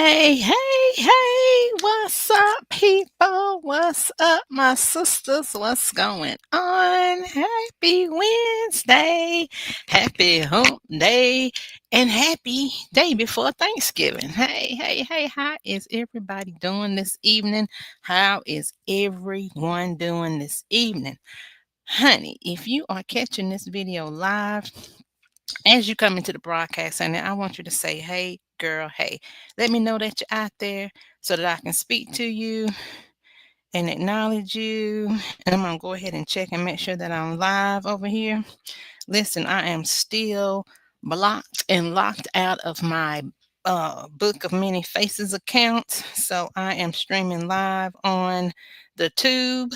Hey, hey, hey, what's up, people? What's up, my sisters? What's going on? Happy Wednesday, happy hump day, and happy day before Thanksgiving. Hey, hey, hey, how is everybody doing this evening? How is everyone doing this evening? Honey, if you are catching this video live, as you come into the broadcast, honey, I want you to say, hey, girl, hey. Let me know that you're out there so that I can speak to you and acknowledge you. And I'm going to go ahead and check and make sure that I'm live over here. Listen, I am still blocked and locked out of my Book of Many Faces account. So I am streaming live on the tube.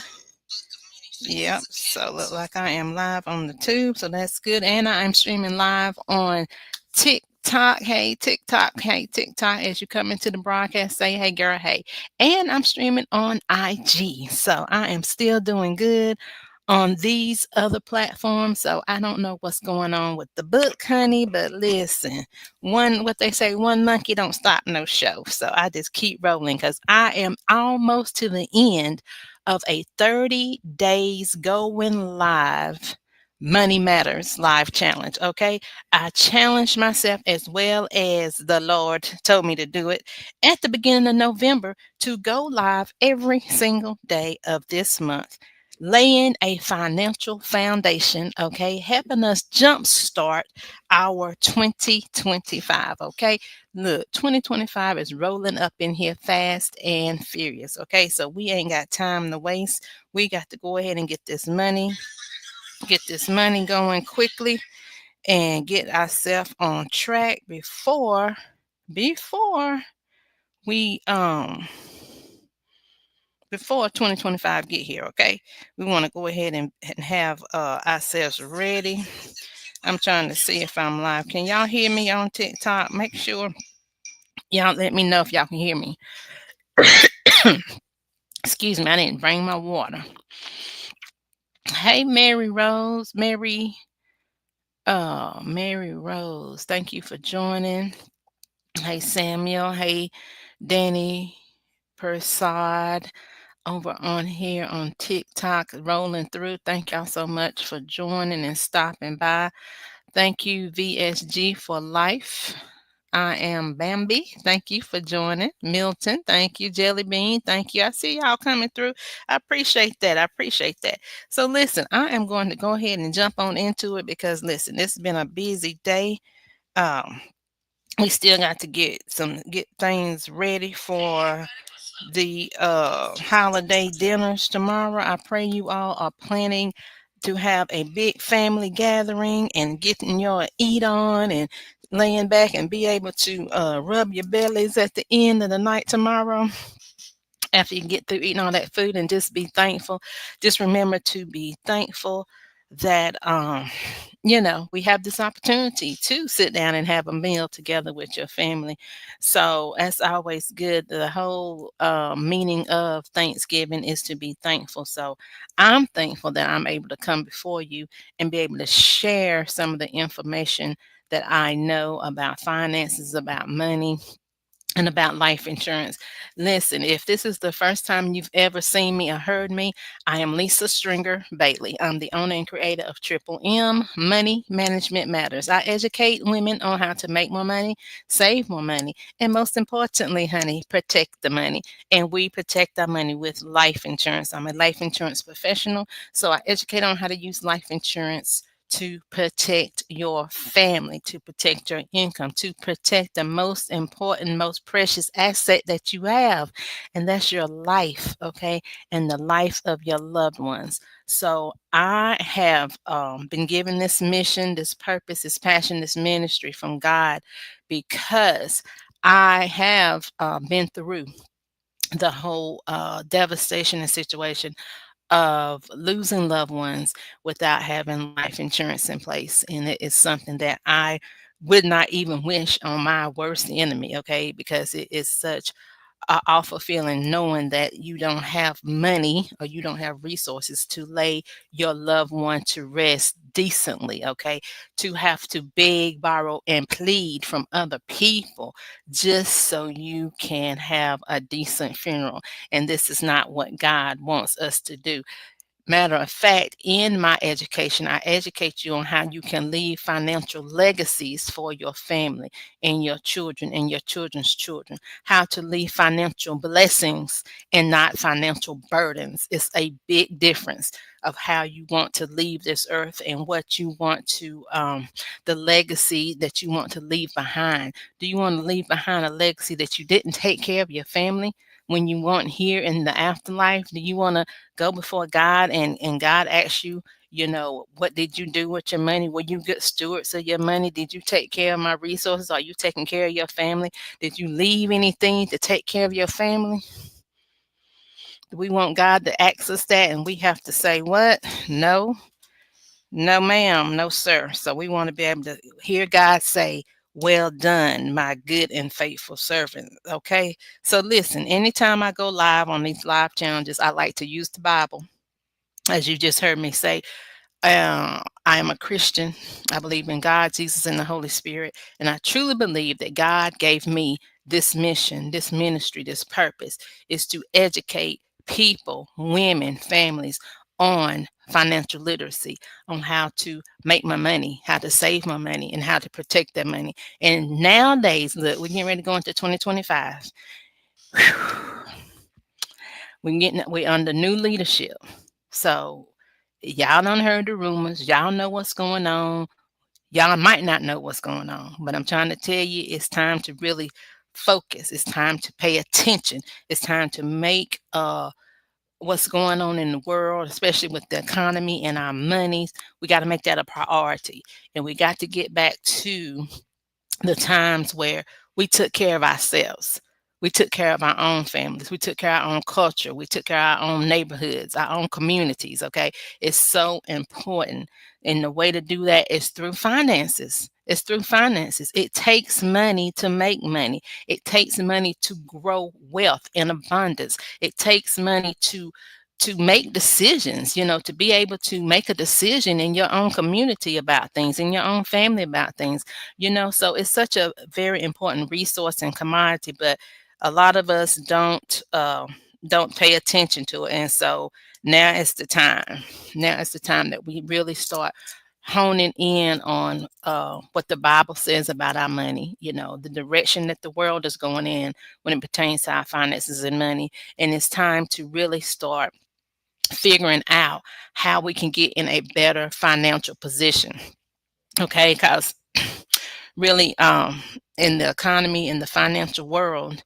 Yep. So look like I am live on the tube. So that's good. And I am streaming live on TikTok. Hey, TikTok. Hey, TikTok. As you come into the broadcast, say, hey, girl, hey. And I'm streaming on IG. So I am still doing good on these other platforms. So I don't know what's going on with the book, honey. But listen, what they say, one monkey don't stop no show. So I just keep rolling because I am almost to the end of a 30 days going live Money Matters live challenge. Okay. I challenged myself as well as the Lord told me to do it at the beginning of November to go live every single day of this month, laying a financial foundation, okay, helping us jumpstart our 2025, okay. Look, 2025 is rolling up in here fast and furious. Okay, so we ain't got time to waste. We got to go ahead and get this money going quickly and get ourselves on track before we before 2025 get here. Okay, we want to go ahead and have ourselves ready. I'm trying to see if I'm live. Can y'all hear me on TikTok? Make sure y'all let me know if y'all can hear me. Excuse me, I didn't bring my water. Hey, Mary Rose, Mary Rose, thank you for joining. Hey, Samuel. Hey, Danny Persad over on here on TikTok, rolling through. Thank y'all so much for joining and stopping by. Thank you, VSG for life. I am Bambi. Thank you for joining. Milton, thank you. Jelly Bean, thank you. I see y'all coming through. I appreciate that. I appreciate that. So, listen, I am going to go ahead and jump on into it because, listen, this has been a busy day. Um, we still got to get things ready for the holiday dinners tomorrow. I pray you all are planning to have a big family gathering and getting your eat on and laying back and be able to rub your bellies at the end of the night tomorrow after you get through eating all that food and just be thankful. Just remember to be thankful that we have this opportunity to sit down and have a meal together with your family. So that's always good. The whole meaning of Thanksgiving is to be thankful. So I'm thankful that I'm able to come before you and be able to share some of the information that I know about finances, about money, and about life insurance. Listen, if this is the first time you've ever seen me or heard me, I am Lisa Stringer Bailey. I'm the owner and creator of Triple M Money Management Matters. I educate women on how to make more money, save more money, and most importantly, honey, protect the money. And we protect our money with life insurance. I'm a life insurance professional, so I educate on how to use life insurance to protect your family, to protect your income, to protect the most important, most precious asset that you have, and that's your life, okay, and the life of your loved ones. So I have been given this mission, this purpose, this passion, this ministry from God because I have been through the whole devastation and situation of losing loved ones without having life insurance in place. And it is something that I would not even wish on my worst enemy, okay? Because it is such awful feeling knowing that you don't have money or you don't have resources to lay your loved one to rest decently, okay? To have to beg, borrow, and plead from other people just so you can have a decent funeral. And this is not what God wants us to do. Matter of fact, in my education, I educate you on how you can leave financial legacies for your family and your children and your children's children, how to leave financial blessings and not financial burdens. It's a big difference of how you want to leave this earth and what you want to, the legacy that you want to leave behind. Do you want to leave behind a legacy that you didn't take care of your family when you weren't here in the afterlife? Do you want to go before God and God asks you, what did you do with your money? Were you good stewards of your money? Did you take care of my resources? Are you taking care of your family? Did you leave anything to take care of your family? Do we want God to ask us that and we have to say what? No, no, ma'am, no, sir. So we want to be able to hear God say, well done, my good and faithful servant. Okay. So listen, anytime I go live on these live challenges, I like to use the Bible. As you just heard me say, I am a Christian. I believe in God, Jesus, and the Holy Spirit. And I truly believe that God gave me this mission, this ministry, this purpose is to educate people, women, families on financial literacy, on how to make my money, how to save my money, and how to protect their money. And nowadays, look, we're getting ready to go into 2025. We're under new leadership. So y'all done heard the rumors. Y'all know what's going on. Y'all might not know what's going on, but I'm trying to tell you it's time to really focus. It's time to pay attention. It's time to make what's going on in the world, especially with the economy and our monies. We got to make that a priority. And we got to get back to the times where we took care of ourselves. We took care of our own families. We took care of our own culture. We took care of our own neighborhoods, our own communities. Okay. It's so important. And the way to do that is through finances. It's through finances. It takes money to make money. It takes money to grow wealth and abundance. It takes money to make decisions, to be able to make a decision in your own community about things, in your own family about things. So it's such a very important resource and commodity, but a lot of us don't pay attention to it. And so now it's the time that we really start honing in on what the Bible says about our money, the direction that the world is going in when it pertains to our finances and money. And it's time to really start figuring out how we can get in a better financial position. Okay, because really, in the economy, in the financial world,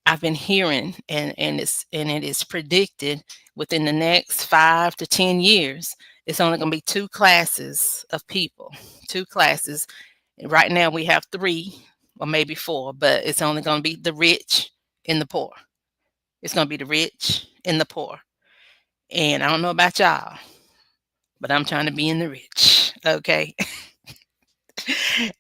I've been hearing, and it is predicted within the next 5 to 10 years, it's only going to be two classes of people. Two classes. Right now we have three or maybe four, but it's only going to be the rich and the poor. It's going to be the rich and the poor. And I don't know about y'all, but I'm trying to be in the rich. Okay.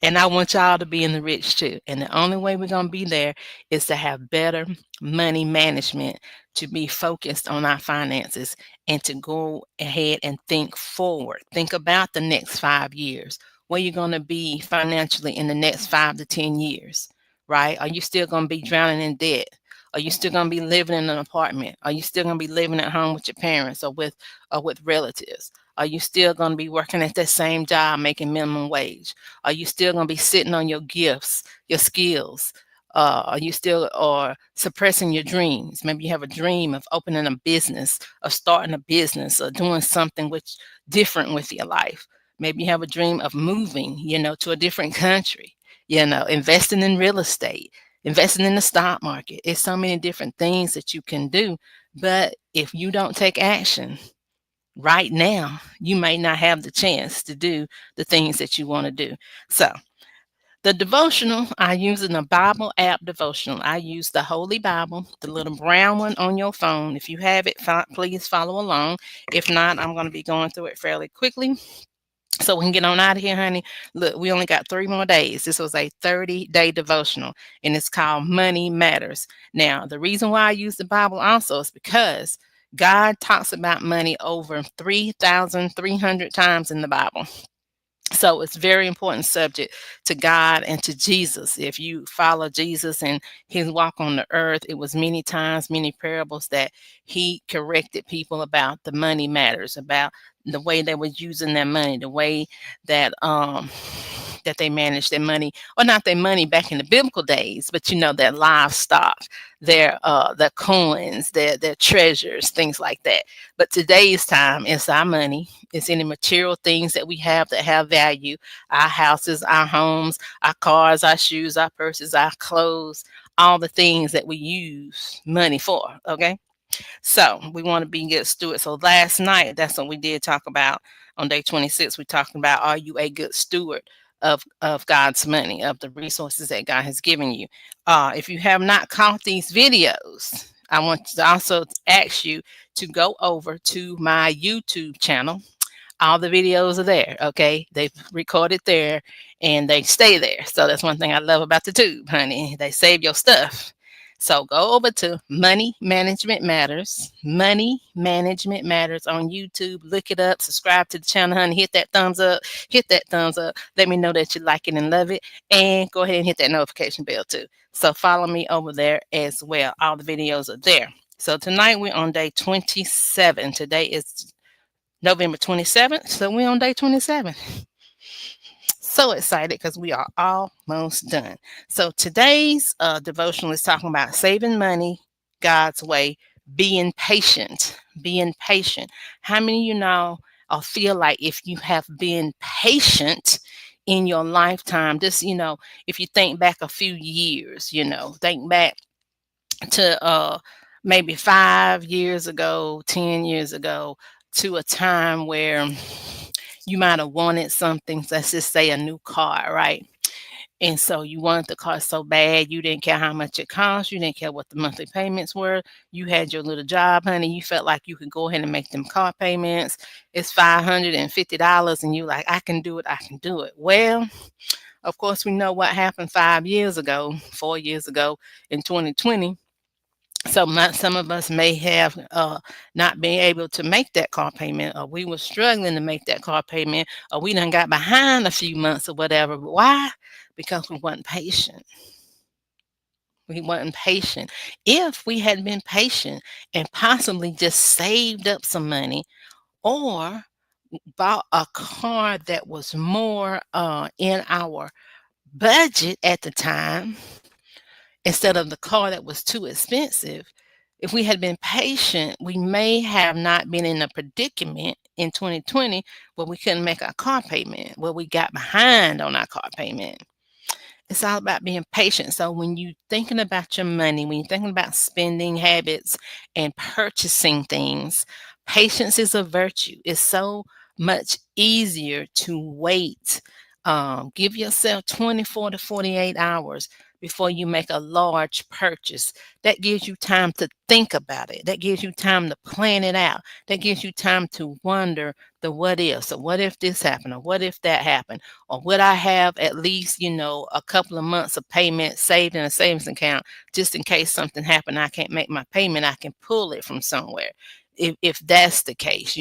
And I want y'all to be in the rich too. And the only way we're going to be there is to have better money management, to be focused on our finances, and to go ahead and think forward. Think about the next 5 years. Where you're going to be financially in the next 5 to 10 years, right? Are you still going to be drowning in debt? Are you still going to be living in an apartment? Are you still going to be living at home with your parents or with relatives? Are you still going to be working at that same job making minimum wage? Are you still going to be sitting on your gifts, your skills? Are you still or suppressing your dreams? Maybe you have a dream of opening a business, of starting a business, or doing something which different with your life. Maybe you have a dream of moving, to a different country, investing in real estate, investing in the stock market. It's so many different things that you can do. But if you don't take action right now, you may not have the chance to do the things that you want to do. So, the devotional, I use in a Bible app devotional. I use the Holy Bible, the little brown one on your phone. If you have it, please follow along. If not, I'm going to be going through it fairly quickly. So we can get on out of here, honey. Look, we only got 3 more days. This was a 30-day devotional, and it's called Money Matters. Now, the reason why I use the Bible also is because God talks about money over 3,300 times in the Bible. So it's very important subject to God and to Jesus. If you follow Jesus and his walk on the earth, it was many times, many parables that he corrected people about the money matters, about the way they were using their money, the way that that they managed their money, or not their money back in the biblical days, but their livestock, their coins, their treasures, things like that. But today's time is our money. It's any material things that we have that have value: our houses, our homes, our cars, our shoes, our purses, our clothes, all the things that we use money for. Okay. So we want to be good stewards. So last night, that's what we did talk about on day 26. We talked about, are you a good steward of God's money, of the resources that God has given you? If you have not caught these videos, I want to also ask you to go over to my YouTube channel. All the videos are there. Okay, they recorded there and they stay there. So that's one thing I love about the tube, honey. They save your stuff. So go over to Money Management Matters. Money Management Matters on YouTube. Look it up. Subscribe to the channel, honey. Hit that thumbs up. Hit that thumbs up. Let me know that you like it and love it. And go ahead and hit that notification bell too. So follow me over there as well. All the videos are there. So tonight we're on day 27. Today is November 27th. So we're on day 27. So excited because we are almost done. So today's devotional is talking about saving money God's way, being patient, being patient. How many of you know or feel like if you have been patient in your lifetime, just, if you think back a few years, think back to maybe 5 years ago, 10 years ago, to a time where you might have wanted something, let's just say a new car, right? And so you wanted the car so bad, you didn't care how much it cost, you didn't care what the monthly payments were. You had your little job, honey. You felt like you could go ahead and make them car payments. It's $550, and you like, I can do it, I can do it. Well, of course, we know what happened 5 years ago, 4 years ago in 2020. So some of us may have not been able to make that car payment, or we were struggling to make that car payment, or we done got behind a few months or whatever. But why? Because we weren't patient. We weren't patient. If we had been patient and possibly just saved up some money, or bought a car that was more in our budget at the time, instead of the car that was too expensive, if we had been patient, we may have not been in a predicament in 2020 where we couldn't make our car payment, where we got behind on our car payment. It's all about being patient. So when you're thinking about your money, when you're thinking about spending habits and purchasing things, patience is a virtue. It's so much easier to wait. Give yourself 24 to 48 hours before you make a large purchase. That gives you time to think about it. That gives you time to plan it out. That gives you time to wonder the what if. So what if this happened, or what if that happened? Or would I have at least, a couple of months of payment saved in a savings account just in case something happened, I can't make my payment, I can pull it from somewhere. If that's the case.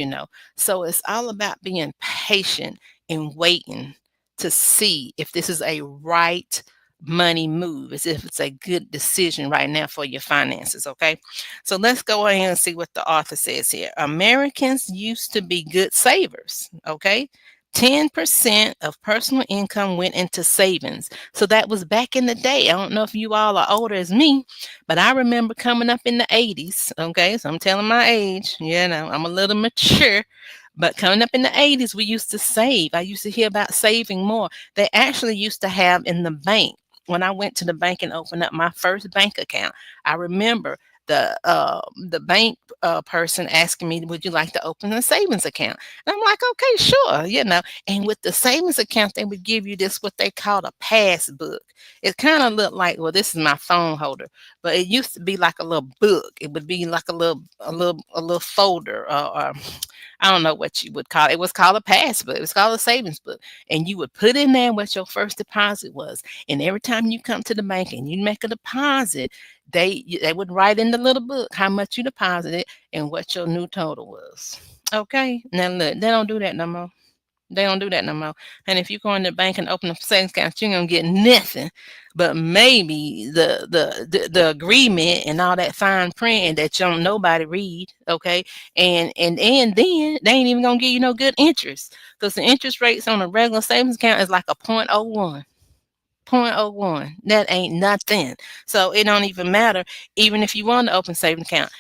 So it's all about being patient and waiting to see if this is a right money move, as if it's a good decision right now for your finances. Okay. So let's go ahead and see what the author says here. Americans used to be good savers. Okay. 10% of personal income went into savings. So that was back in the day. I don't know if you all are older as me, but I remember coming up in the 80s. Okay. So I'm telling my age. I'm a little mature. But coming up in the 80s, we used to save. I used to hear about saving more. They actually used to have in the bank. When I went to the bank and opened up my first bank account, I remember the bank person asking me, "Would you like to open a savings account?" And I'm like, "Okay, sure." And with the savings account, they would give you this what they called a passbook. It kind of looked like, well, this is my phone holder, but it used to be like a little book. It would be like a little folder, or I don't know what you would call it. It was called a passbook. It was called a savings book. And you would put in there what your first deposit was. And every time you come to the bank and you make a deposit, they would write in the little book how much you deposited and what your new total was. Okay. Now look, they don't do that no more. They don't do that no more. And if you go in the bank and open a savings account, you ain't gonna get nothing, but maybe the agreement and all that fine print that you don't nobody read. Okay, and then they ain't even gonna give you no good interest, because the interest rates on a regular savings account is like a point oh one. Point oh one. That ain't nothing. So it don't even matter. Even if you want to open savings account,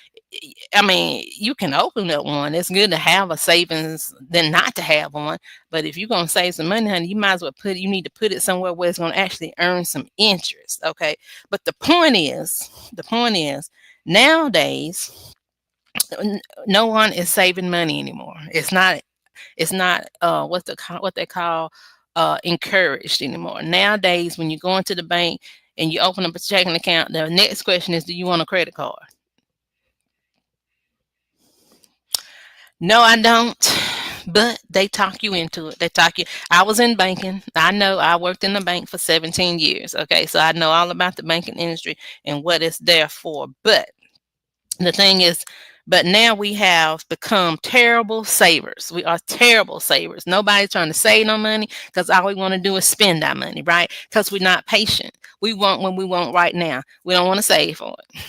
I mean, you can open up one. It's good to have a savings than not to have one. But if you're gonna save some money, honey, you might as well you need to put it somewhere where it's gonna actually earn some interest. Okay. But the point is, nowadays, no one is saving money anymore. It's not what they call encouraged anymore. Nowadays, when you go into the bank and you open up a checking account, the next question is, do you want a credit card? No, I don't. But they talk you into it. They talk you. I was in banking. I know I worked in the bank for 17 years. Okay. So I know all about the banking industry and what it's there for. But the thing is, but now we have become terrible savers. We are terrible savers. Nobody's trying to save no money, because all we want to do is spend our money, right? Because we're not patient. We want when we want right now. We don't want to save for it.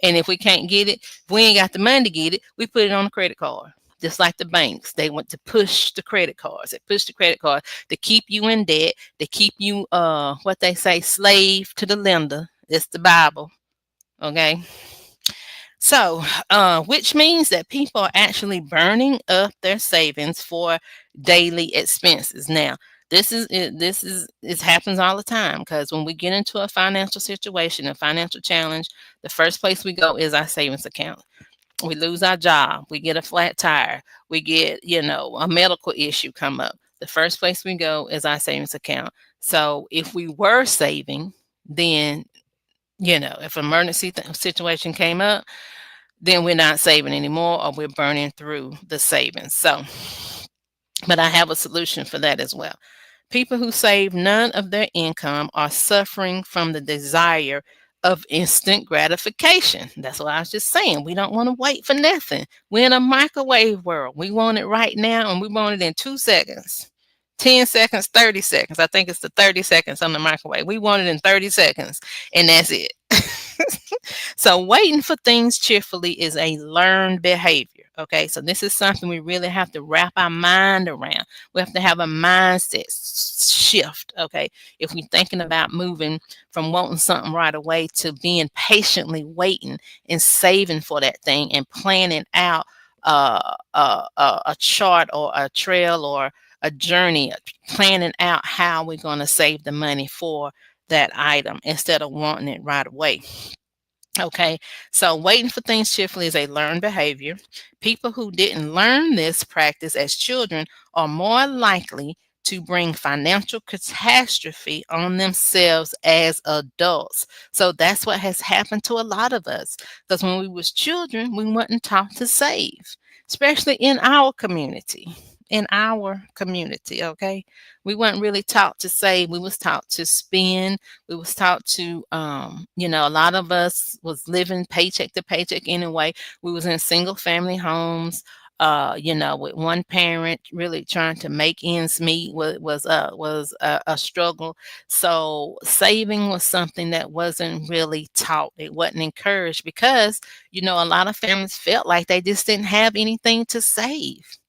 And if we can't get it, if we ain't got the money to get it, we put it on a credit card. Just like the banks, they want to push the credit cards. They push the credit card to keep you in debt, to keep you, what they say, slave to the lender. It's the Bible. Okay. So, which means that people are actually burning up their savings for daily expenses. Now, this happens all the time, because when we get into a financial situation, a financial challenge, the first place we go is our savings account. We lose our job, we get a flat tire, we get, a medical issue come up. The first place we go is our savings account. So, if we were saving, then if an emergency situation came up, then we're not saving anymore, or we're burning through the savings. So, but I have a solution for that as well. People who save none of their income are suffering from the desire of instant gratification. That's what I was just saying. We don't want to wait for nothing. We're in a microwave world. We want it right now, and we want it in 2 seconds. 10 seconds, 30 seconds. I think it's the 30 seconds on the microwave. We want it in 30 seconds, and that's it. So, waiting for things cheerfully is a learned behavior. Okay, so this is something we really have to wrap our mind around. We have to have a mindset shift. Okay, if we're thinking about moving from wanting something right away to being patiently waiting and saving for that thing and planning out a chart or a trail or a journey, planning out how we're going to save the money for that item instead of wanting it right away. Okay, so waiting for things cheerfully is a learned behavior. People who didn't learn this practice as children are more likely to bring financial catastrophe on themselves as adults. So that's what has happened to a lot of us. Because when we was children, we weren't taught to save, especially in our community. In our community, okay, we weren't really taught to save. We was taught to spend. We was taught to, a lot of us was living paycheck to paycheck anyway. We was in single family homes, with one parent really trying to make ends meet was a struggle. So saving was something that wasn't really taught. It wasn't encouraged, because a lot of families felt like they just didn't have anything to save.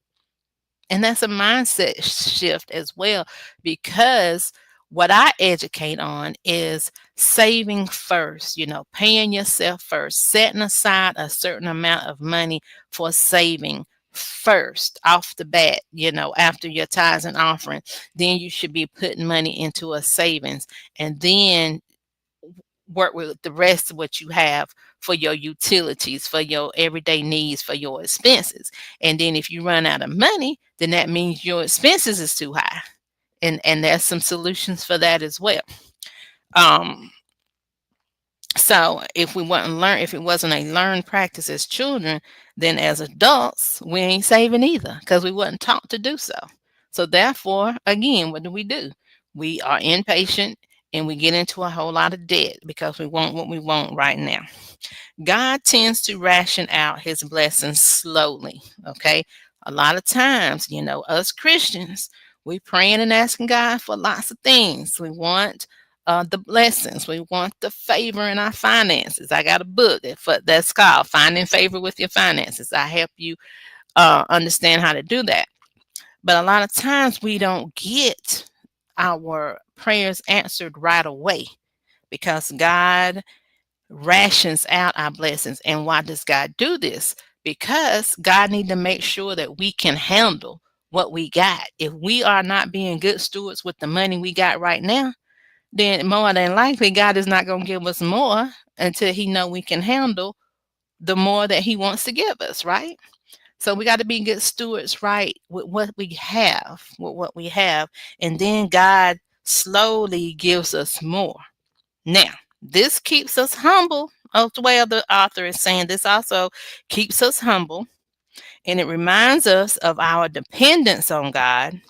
And that's a mindset shift as well, because what I educate on is saving first, paying yourself first, setting aside a certain amount of money for saving first off the bat, after your tithes and offering. Then you should be putting money into a savings, and then work with the rest of what you have for your utilities, for your everyday needs, for your expenses. And then if you run out of money, then that means your expenses is too high. And there's some solutions for that as well. Um, So if it wasn't a learned practice as children, then as adults, we ain't saving either because we wasn't taught to do so. So therefore, again, what do? We are impatient and we get into a whole lot of debt because we want what we want right now. God tends to ration out his blessings slowly. Okay. A lot of times, us Christians, we praying and asking God for lots of things. We want the blessings. We want the favor in our finances. I got a book that's called Finding Favor with Your Finances. I help you understand how to do that. But a lot of times we don't get our prayers answered right away because God rations out our blessings. And why does God do this? Because God need to make sure that we can handle what we got. If we are not being good stewards with the money we got right now, then more than likely God is not going to give us more until he know we can handle the more that he wants to give us, right? So we got to be good stewards, right, with what we have, and then God slowly gives us more. Now, this keeps us humble. Oh, the way the author is saying, this also keeps us humble, and it reminds us of our dependence on God,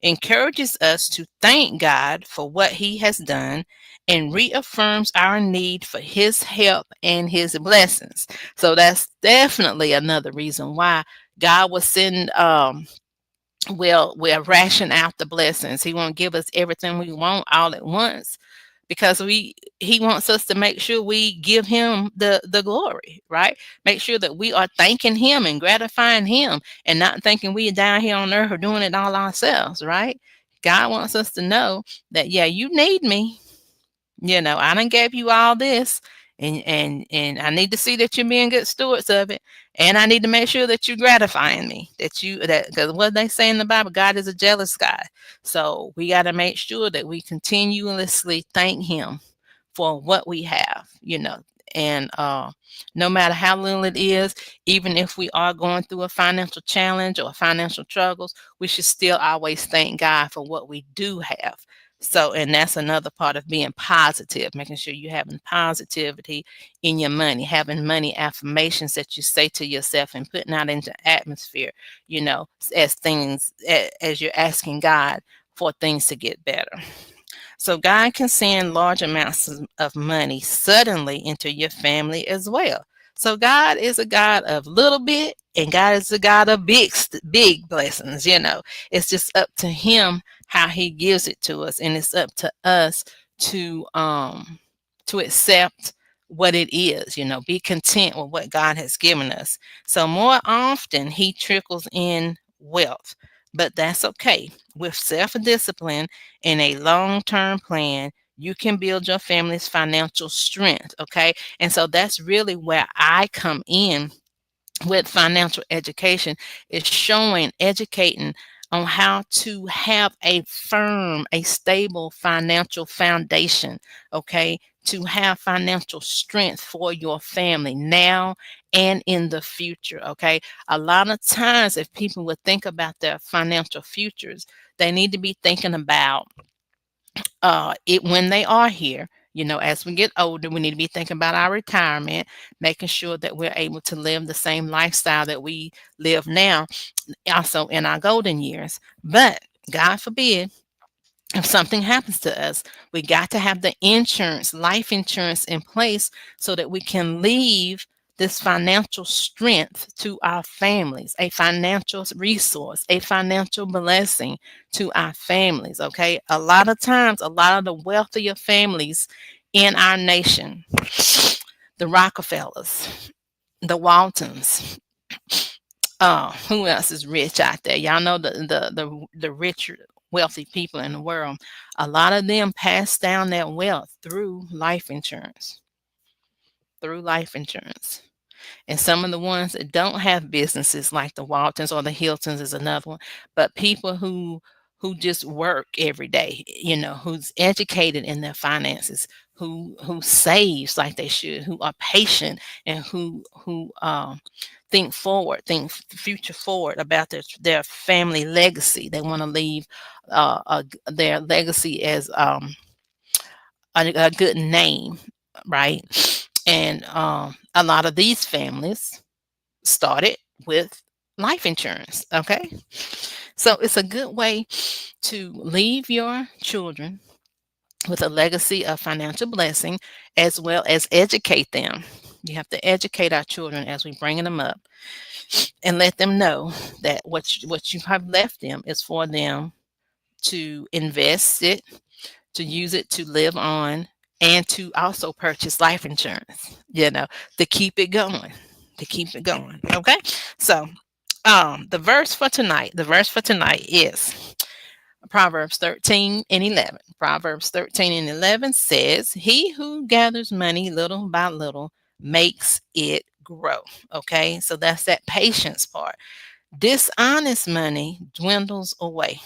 encourages us to thank God for what he has done, and reaffirms our need for his help and his blessings. So that's definitely another reason why God will send we'll ration out the blessings. He won't give us everything we want all at once because he wants us to make sure we give him the glory, right? Make sure that we are thanking him and gratifying him and not thinking we are down here on earth or doing it all ourselves, right? God wants us to know that, yeah, you need me. I done gave you all this, and I need to see that you're being good stewards of it, and I need to make sure that you're gratifying me. That because what they say in the Bible, God is a jealous God. So we got to make sure that we continuously thank Him for what we have. And no matter how little it is, even if we are going through a financial challenge or financial struggles, we should still always thank God for what we do have. So, and that's another part of being positive, making sure you're having positivity in your money, having money affirmations that you say to yourself and putting out into atmosphere, as you're asking God for things to get better. So God can send large amounts of money suddenly into your family as well. So God is a God of little bit, and God is a God of big blessings. It's just up to Him how He gives it to us, and it's up to us to accept what it is. Be content with what God has given us. So more often He trickles in wealth, but that's okay. With self-discipline and a long-term plan, you can build your family's financial strength. Okay. And so that's really where I come in with financial education, is educating on how to have a stable financial foundation, okay, to have financial strength for your family now and in the future, okay. A lot of times, if people would think about their financial futures, they need to be thinking about it when they are here. As we get older, we need to be thinking about our retirement, making sure that we're able to live the same lifestyle that we live now, also in our golden years. But God forbid, if something happens to us, we got to have the life insurance in place so that we can leave this financial strength to our families, a financial resource, a financial blessing to our families. Okay. A lot of times, a lot of the wealthier families in our nation, the Rockefellers, the Waltons, who else is rich out there? Y'all know the richer, wealthy people in the world. A lot of them pass down their wealth through life insurance. Through life insurance. And some of the ones that don't have businesses, like the Waltons or the Hiltons, is another one. But people who just work every day, who's educated in their finances, who saves like they should, who are patient, and who think future forward about their family legacy. They want to leave their legacy as a good name. right? And a lot of these families started with life insurance, okay? So it's a good way to leave your children with a legacy of financial blessing as well as educate them. You have to educate our children as we bringing them up and let them know that what you have left them is for them to invest it, to use it to live on, and to also purchase life insurance, to keep it going, to keep it going. Okay. So the verse for tonight is Proverbs 13 and 11. Proverbs 13 and 11 says, He who gathers money little by little makes it grow. Okay, so that's that patience part. Dishonest money dwindles away,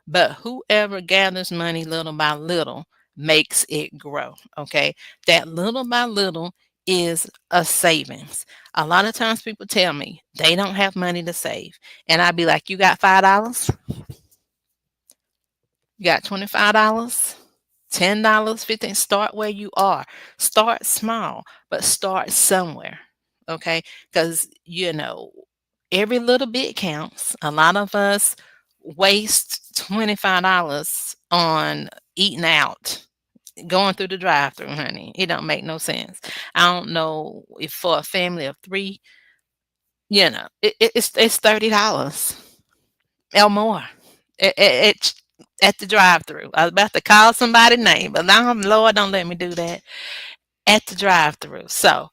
but whoever gathers money little by little makes it grow. Okay, that little by little is a savings. A lot of times people tell me they don't have money to save, and I'd be like, You got $5? You got $25, $10, 15. Start where you are. Start small, but start somewhere. Okay? Because, every little bit counts. A lot of us waste $25 on eating out, going through the drive through, honey. It don't make no sense. I don't know if for a family of three, it's $30 or more. It at the drive-through. I was about to call somebody's name, but now, Lord, don't let me do that at the drive-through. So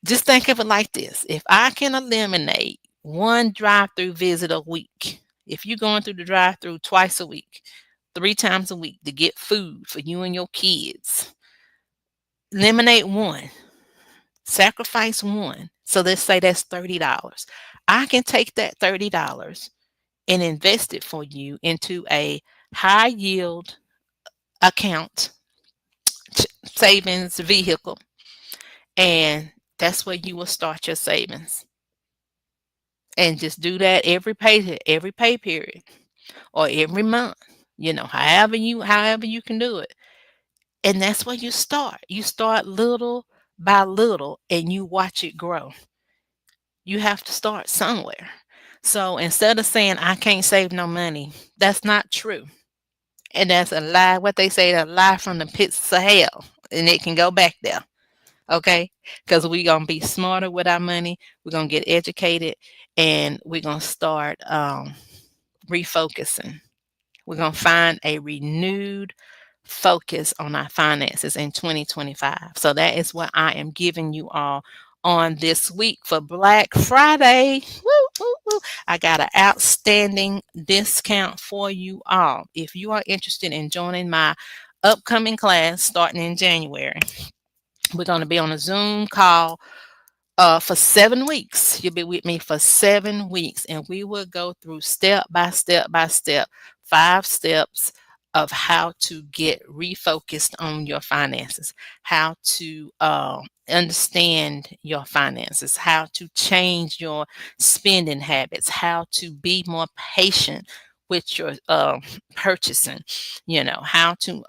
just think of it like this: if I can eliminate one drive-through visit a week, if you're going through the drive-through twice a week, 3 times a week to get food for you and your kids, eliminate one, sacrifice one. So let's say that's $30. I can take that $30 and invest it for you into a high yield account savings vehicle, and that's where you will start your savings, and just do that every pay period or every month, however you can do it. And that's where you start little by little, and you watch it grow. You have to start somewhere. So instead of saying I can't save no money, that's not true. And that's a lie. What they say, a lie from the pits of hell, and it can go back there. Okay, because we're gonna be smarter with our money, we're gonna get educated, and we're gonna start refocusing. We're gonna find a renewed focus on our finances in 2025. So that is what I am giving you all on this week for Black Friday. Woo, woo, woo. I got an outstanding discount for you all. If you are interested in joining my upcoming class starting in January, we're going to be on a Zoom call for 7 weeks. You'll be with me for 7 weeks, and we will go through step by step by step, 5 steps of how to get refocused on your finances, how to understand your finances, how to change your spending habits, how to be more patient with your purchasing, how to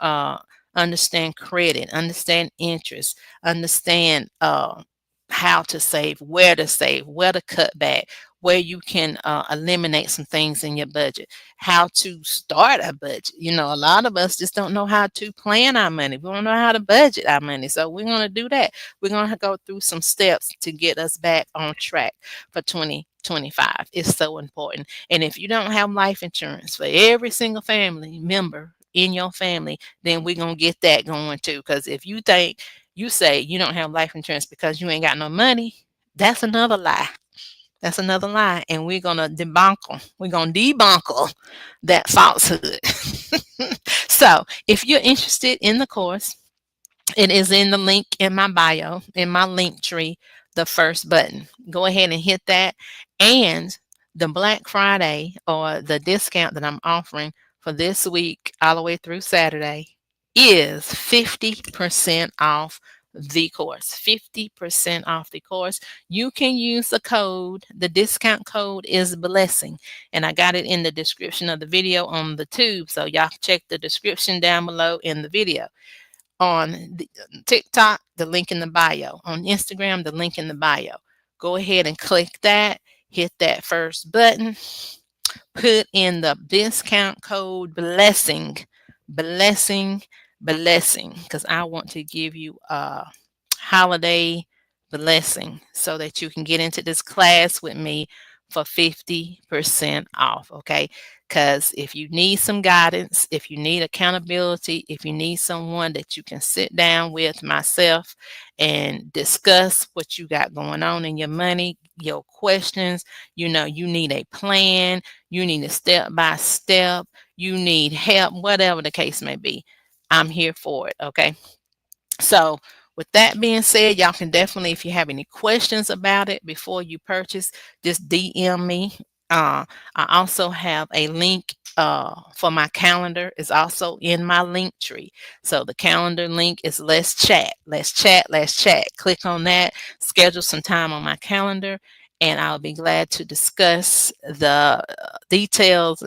understand credit, understand interest, understand how to save, where to cut back, where you can eliminate some things in your budget, how to start a budget. A lot of us just don't know how to plan our money. We don't know how to budget our money. So we're going to do that. We're going to go through some steps to get us back on track for 2025. It's so important. And if you don't have life insurance for every single family member in your family, then we're going to get that going too. Because if you say you don't have life insurance because you ain't got no money, that's another lie. That's another lie. And we're going to debunk them. We're going to debunk that falsehood. So if you're interested in the course, it is in the link in my bio, in my link tree, the first button. Go ahead and hit that. And the Black Friday, or the discount that I'm offering for this week all the way through Saturday, is 50% off the course. 50% off the course. You can use the code. The discount code is blessing, and I got it in the description of the video on the tube. So y'all check the description down below in the video. On the TikTok, the link in the bio. On Instagram, the link in the bio. Go ahead and click that. Hit that first button. Put in the discount code blessing, blessing, blessing, because I want to give you a holiday blessing so that you can get into this class with me for 50% off. Okay. Because if you need some guidance, if you need accountability, if you need someone that you can sit down with, myself, and discuss what you got going on in your money, your questions, you need a plan, you need a step by step, you need help, whatever the case may be, I'm here for it. Okay. So, with that being said, y'all can definitely, if you have any questions about it before you purchase, just DM me. I also have a link for my calendar. Is also in my link tree. So the calendar link is let's chat, let's chat, let's chat. Click on that, schedule some time on my calendar, and I'll be glad to discuss the details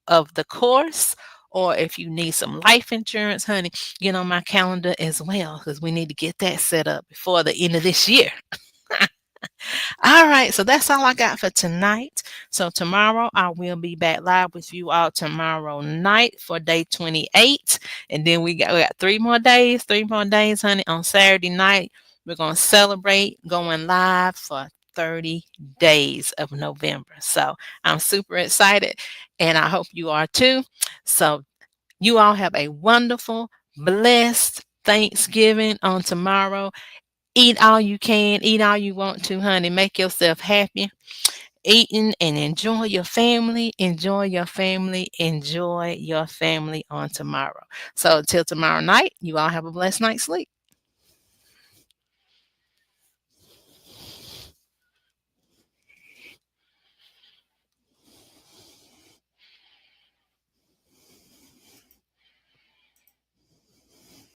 of the course. Or if you need some life insurance, honey, get on my calendar as well because we need to get that set up before the end of this year. All right, so that's all I got for tonight. So tomorrow I will be back live with you all tomorrow night for day 28. And then we got 3 more days, honey. On Saturday night, we're gonna celebrate going live for 30 days of November. So I'm super excited and I hope you are too. So you all have a wonderful, blessed Thanksgiving on tomorrow. Eat all you can, eat all you want to, honey. Make yourself happy. Eating and enjoy your family. Enjoy your family. Enjoy your family on tomorrow. So until tomorrow night, you all have a blessed night's sleep.